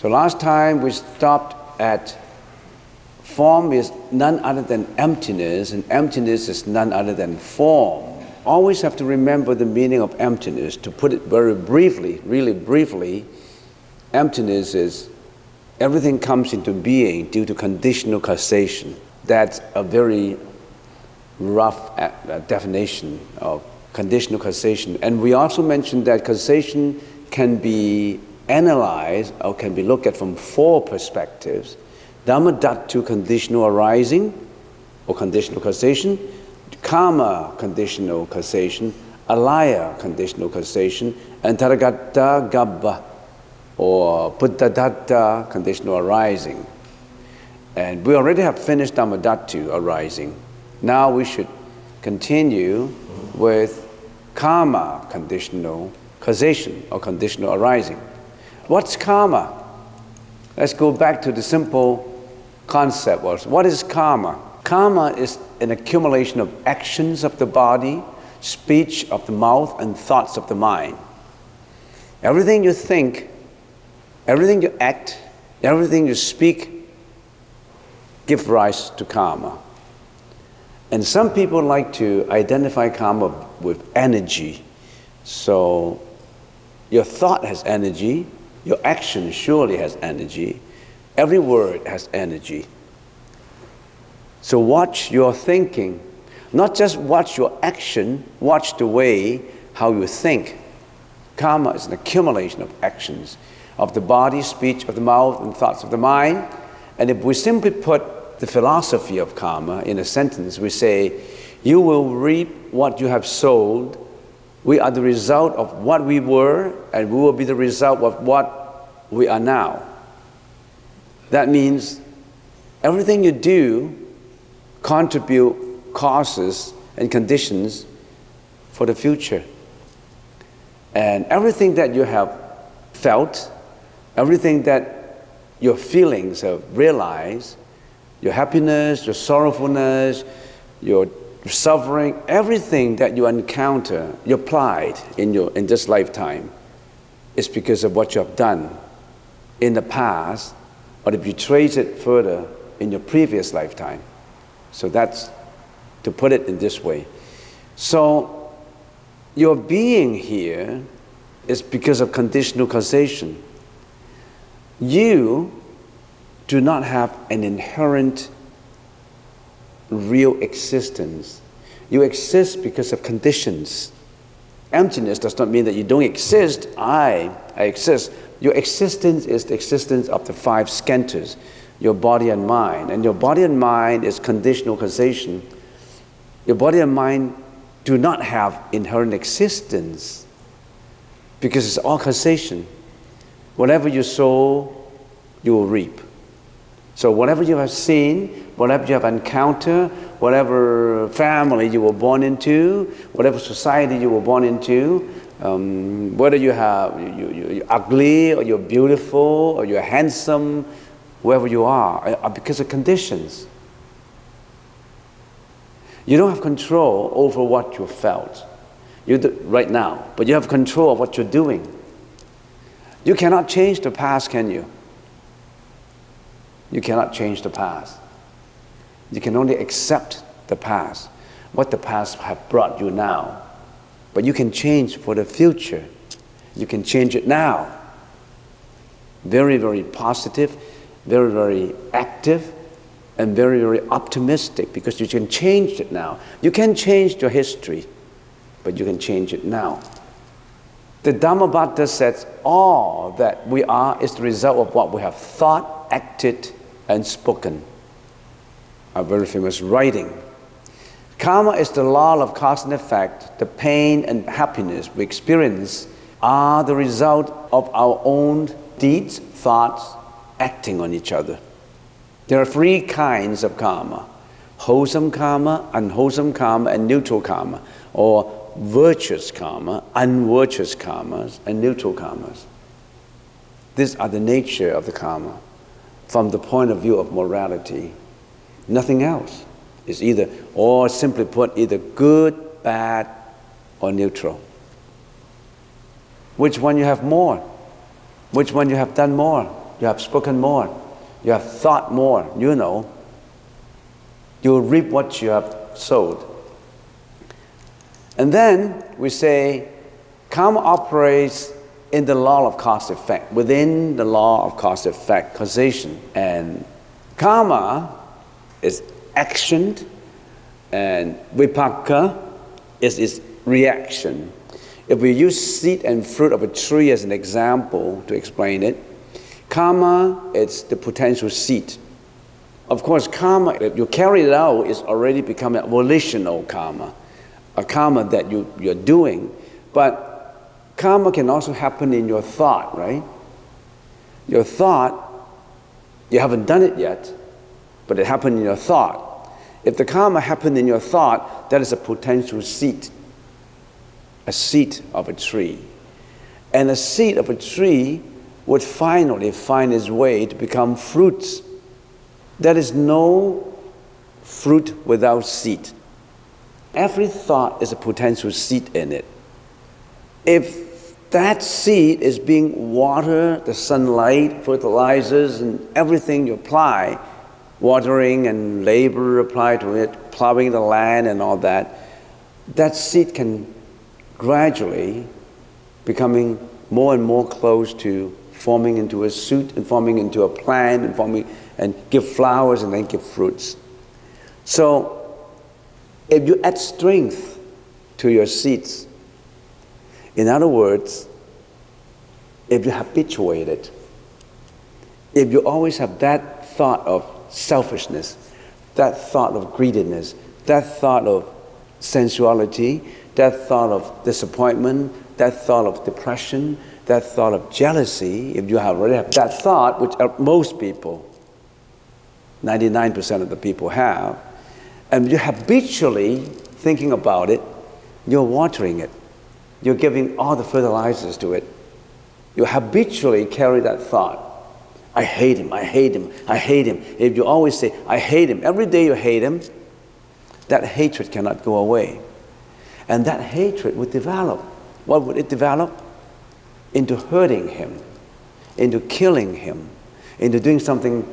So last time we stopped at form is none other than emptiness, and emptiness is none other than form. Always have to remember the meaning of emptiness. To put it very briefly, really briefly, emptiness is everything comes into being due to conditional causation. That's a very rough definition of conditional causation. And we also mentioned that causation can be analyzed or can be looked at from 4 perspectives. Dhammadhatu, conditional arising or conditional causation, karma, conditional causation, alaya, conditional causation, and taragata gabba or buddhadatta, conditional arising. And we already have finished dhammadhatu, arising. Now we should continue with karma, conditional causation or conditional arising. What's karma? Let's go back to the simple concept. What is karma? Karma is an accumulation of actions of the body, speech of the mouth, and thoughts of the mind. Everything you think, everything you act, everything you speak give rise to karma. And some people like to identify karma with energy. So your thought has energy, your action surely has energy, every word has energy. So watch your thinking, not just watch your action, watch the way how you think. Karma is an accumulation of actions of the body, speech of the mouth, and thoughts of the mind. And if we simply put the philosophy of karma in a sentence, we say, you will reap what you have sowed. We are the result of what we were, and we will be the result of what we are now. That means everything you do contribute causes and conditions for the future. And everything that you have felt, everything that your feelings have realized, your happiness, your sorrowfulness, your suffering, everything that you encounter, your pride in this lifetime is because of what you have done in the past, or if you trace it further in your previous lifetime. So that's to put it in this way. So your being here is because of conditional causation. You do not have an inherent real existence. You exist because of conditions. Emptiness does not mean that you don't exist. I exist. Your existence is the existence of the 5 skandhas, your body and mind. And your body and mind is conditional causation. Your body and mind do not have inherent existence because it's all causation. Whatever you sow, you will reap. So whatever you have seen, whatever you have encountered, whatever family you were born into, whatever society you were born into, whether you're ugly or you're beautiful or you're handsome, whoever you are because of conditions. You don't have control over what you felt right now, but you have control of what you're doing. You cannot change the past, can you? You cannot change the past. You can only accept the past, what the past have brought you now. But you can change for the future. You can change it now. Very, very positive, very, very active, and very, very optimistic, because you can change it now. You can change your history, but you can change it now. The Dhammapada says all that we are is the result of what we have thought, acted, and spoken. A very famous writing. Karma is the law of cause and effect. The pain and happiness we experience are the result of our own deeds, thoughts, acting on each other. There are 3 kinds of karma: wholesome karma, unwholesome karma, and neutral karma, or virtuous karma, unvirtuous karmas, and neutral karmas. These are the nature of the karma from the point of view of morality. Nothing else is either, or simply put, either good, bad, or neutral. Which one you have more? Which one you have done more? you have spoken more, you have thought more, you know. You will reap what you have sowed. And then we say, karma operates in the law of cause effect, within the law of cause effect, causation. And karma is action, and vipaka is its reaction. If we use seed and fruit of a tree as an example to explain it, karma is the potential seed. Of course, karma, if you carry it out, is already becoming a volitional karma, a karma that you're doing. But karma can also happen in your thought, right? Your thought, you haven't done it yet, but it happened in your thought. If the karma happened in your thought, that is a potential seed of a tree. And a seed of a tree would finally find its way to become fruits. There is no fruit without seed. Every thought is a potential seed in it. If that seed is being watered, the sunlight, fertilizers, and everything you apply, watering and labor applied to it, plowing the land and all that, that seed can gradually becoming more and more close to forming into a shoot and forming into a plant and forming and give flowers and then give fruits. So if you add strength to your seeds, in other words, if you habituate it, if you always have that thought of selfishness, that thought of greediness, that thought of sensuality, that thought of disappointment, that thought of depression, that thought of jealousy, if you already have that thought, which most people, 99% of the people have, and you're habitually thinking about it, you're watering it. You're giving all the fertilizers to it. You habitually carry that thought. I hate him, I hate him, I hate him. If you always say, I hate him, every day you hate him, that hatred cannot go away. And that hatred would develop. What would it develop? Into hurting him, into killing him, into doing something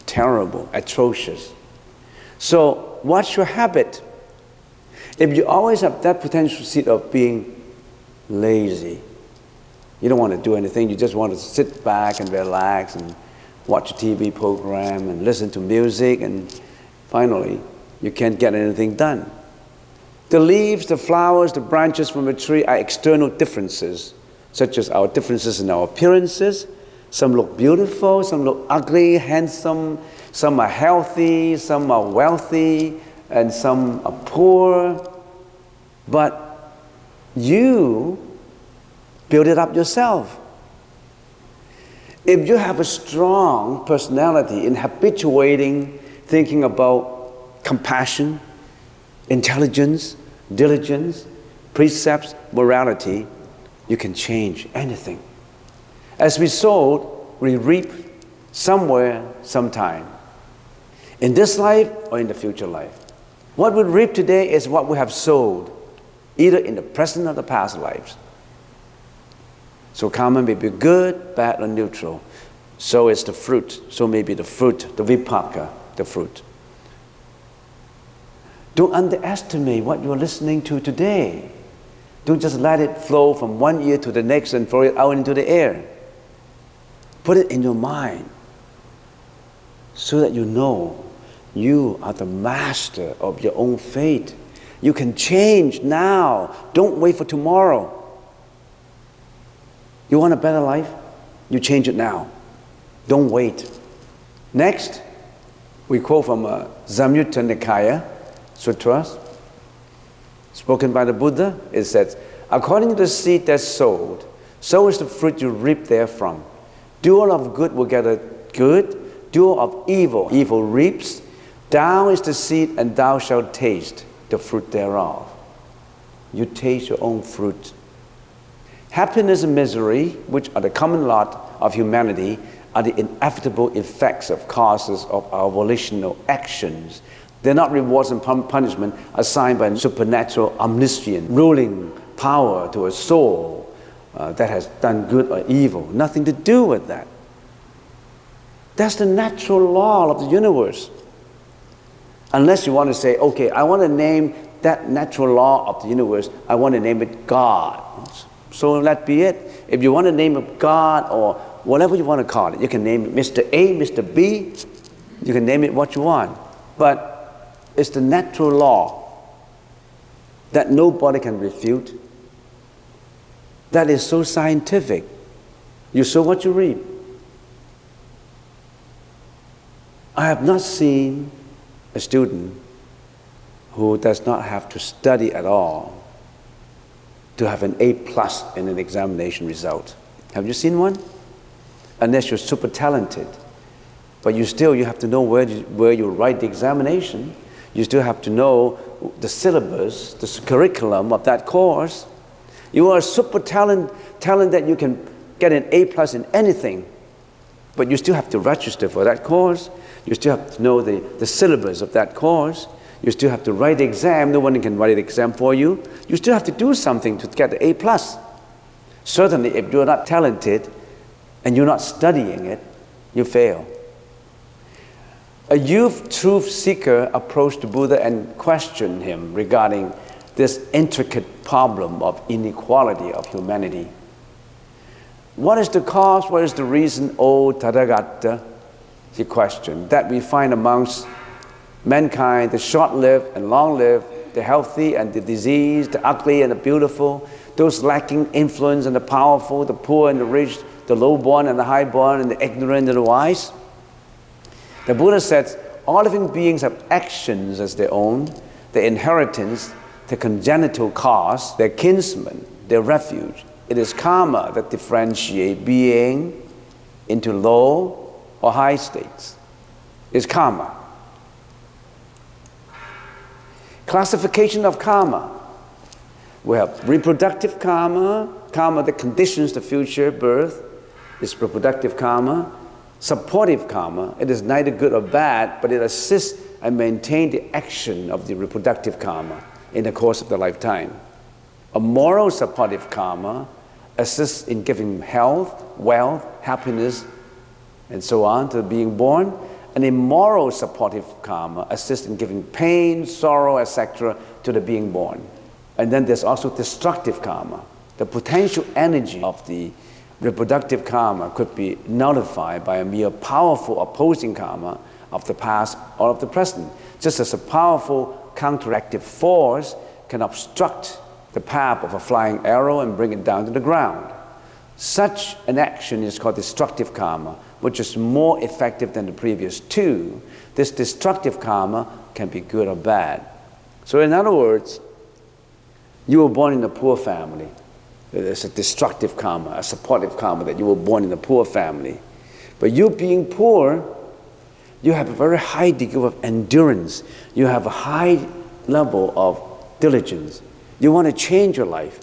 terrible, atrocious. So what's your habit? If you always have that potential seed of being lazy, you don't want to do anything, you just want to sit back and relax and watch a TV program and listen to music, and finally you can't get anything done. The leaves, the flowers, the branches from a tree are external differences, such as our differences in our appearances. Some look beautiful, some look ugly, handsome, some are healthy, some are wealthy, and some are poor. But you build it up yourself. If you have a strong personality in habituating thinking about compassion, intelligence, diligence, precepts, morality, you can change anything. As we sow, we reap somewhere, sometime. In this life or in the future life. What we reap today is what we have sowed, either in the present or the past lives. So karma may be good, bad, or neutral. So is the fruit. So may be the fruit, the vipaka, the fruit. Don't underestimate what you're listening to today. Don't just let it flow from one ear to the next and throw it out into the air. Put it in your mind so that you know you are the master of your own fate. You can change now. Don't wait for tomorrow. You want a better life? You change it now. Don't wait. Next, we quote from Samyutta Nikaya Sutra, spoken by the Buddha. It says, according to the seed that's sowed, so is the fruit you reap therefrom. Doer of good will get a good, doer of evil, evil reaps. Thou is the seed, and thou shalt taste the fruit thereof. You taste your own fruit. Happiness and misery, which are the common lot of humanity, are the inevitable effects of causes of our volitional actions. They're not rewards and punishment assigned by supernatural, omniscient, ruling power to a soul that has done good or evil. Nothing to do with that. That's the natural law of the universe. Unless you want to say, okay, I want to name that natural law of the universe, I want to name it God. So let be it. If you want to name it God or whatever you want to call it, you can name it Mr. A, Mr. B, you can name it what you want. But it's the natural law that nobody can refute. That is so scientific. You sow what you reap. I have not seen a student who does not have to study at all to have an A+ in an examination result. Have you seen one? Unless you're super talented. But you have to know where you write the examination. You still have to know the syllabus, the curriculum of that course. You are a super talent that you can get an A+ in anything. But you still have to register for that course. You still have to know the syllabus of that course. You still have to write the exam. No one can write the exam for you. You still have to do something to get the A+. Certainly, if you're not talented and you're not studying it, you fail. A youth truth seeker approached the Buddha and questioned him regarding this intricate problem of inequality of humanity. What is the cause? What is the reason, O Tathagata? He questioned, that we find amongst mankind, the short-lived and long-lived, the healthy and the diseased, the ugly and the beautiful, those lacking influence and the powerful, the poor and the rich, the low-born and the high-born, and the ignorant and the wise. The Buddha said, all living beings have actions as their own, their inheritance, their congenital cause, their kinsman, their refuge. It is karma that differentiates being into low or high states. It's karma. Classification of karma. We have reproductive karma, karma that conditions the future birth is reproductive karma. Supportive karma, it is neither good or bad, but it assists and maintains the action of the reproductive karma in the course of the lifetime. A moral supportive karma assists in giving health, wealth, happiness, and so on to the being born. An immoral supportive karma assists in giving pain, sorrow, etc. to the being born. And then there's also destructive karma. The potential energy of the reproductive karma could be nullified by a mere powerful opposing karma of the past or of the present, just as a powerful counteractive force can obstruct the path of a flying arrow and bring it down to the ground. Such an action is called destructive karma, which is more effective than the previous two. This destructive karma can be good or bad. So in other words, you were born in a poor family. There's a destructive karma, a supportive karma that you were born in a poor family. But you being poor, you have a very high degree of endurance. You have a high level of diligence. You want to change your life.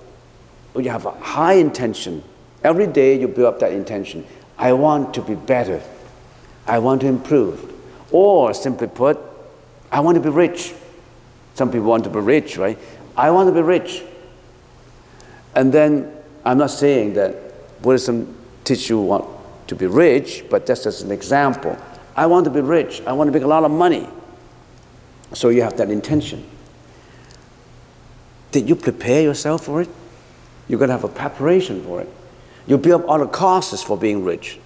You have a high intention. Every day you build up that intention. I want to be better. I want to improve. Or simply put, I want to be rich. Some people want to be rich, right? I want to be rich. And then, I'm not saying that Buddhism teaches you want to be rich, but that's just an example. I want to be rich. I want to make a lot of money. So you have that intention. Did you prepare yourself for it? You're going to have a preparation for it. You build up all the causes for being rich.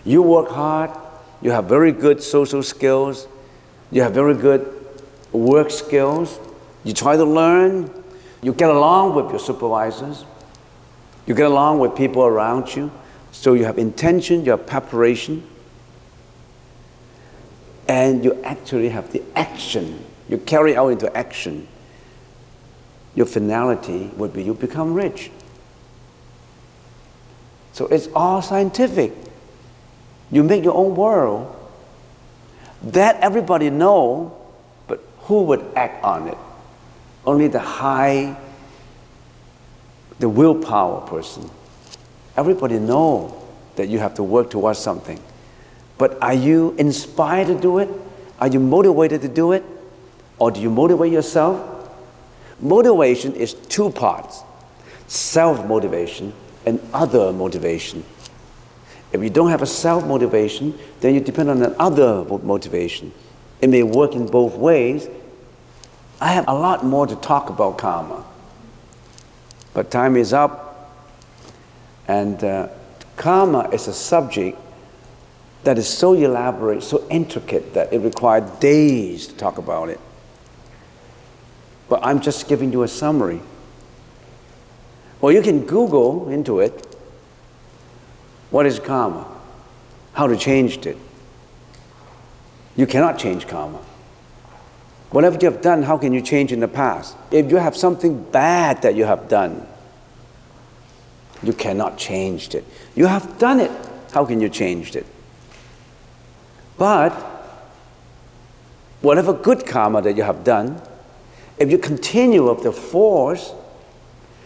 You work hard. You have very good social skills. You have very good work skills. You try to learn. You get along with your supervisors. You get along with people around you. So you have intention, you have preparation, and you actually have the action. You carry out into action. Your finality would be you become rich. So it's all scientific. You make your own world. That everybody know, but who would act on it? Only the willpower person. Everybody know that you have to work towards something. But are you inspired to do it? Are you motivated to do it? Or do you motivate yourself? Motivation is two parts. Self-motivation and other motivation. If you don't have a self-motivation, then you depend on another motivation. It may work in both ways. I have a lot more to talk about karma. But time is up. And karma is a subject that is so elaborate, so intricate, that it requires days to talk about it. But I'm just giving you a summary. Or you can Google into it. What is karma? How to change it? You cannot change karma. Whatever you have done, how can you change in the past? If you have something bad that you have done, you cannot change it. You have done it. How can you change it? But whatever good karma that you have done, if you continue of the force,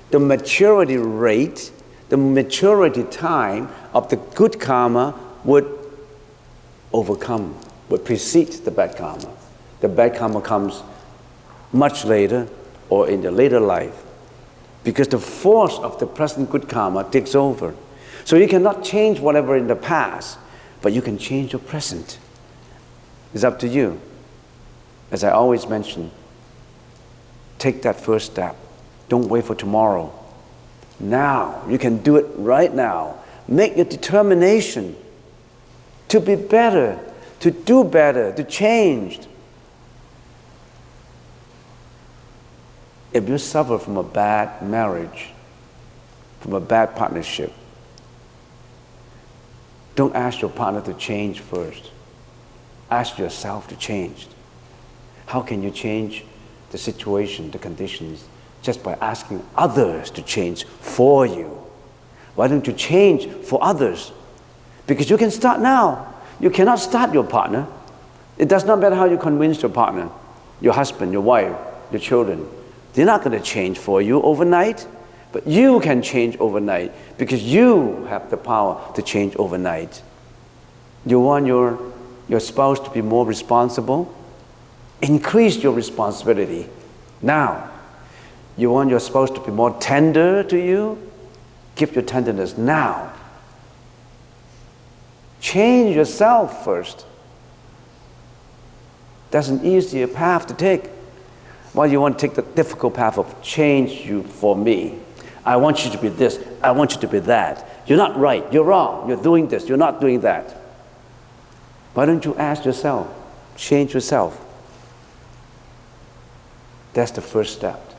the maturity rate, the maturity time of the good karma would overcome, would precede the bad karma. The bad karma comes much later or in the later life, because the force of the present good karma takes over. So you cannot change whatever in the past, but you can change your present. It's up to you. As I always mention, take that first step. Don't wait for tomorrow. Now, you can do it right now. Make your determination to be better, to do better, to change. If you suffer from a bad marriage, from a bad partnership, don't ask your partner to change first. Ask yourself to change. How can you change the situation, the conditions? Just by asking others to change for you. Why don't you change for others? Because you can start now. You cannot start your partner. It does not matter how you convince your partner, your husband, your wife, your children. They're not going to change for you overnight, but you can change overnight because you have the power to change overnight. You want your spouse to be more responsible? Increase your responsibility now. You want your spouse to be more tender to you? Give your tenderness now. Change yourself first. That's an easier path to take. Why do you want to take the difficult path of change you for me? I want you to be this. I want you to be that. You're not right. You're wrong. You're doing this. You're not doing that. Why don't you ask yourself? Change yourself. That's the first step.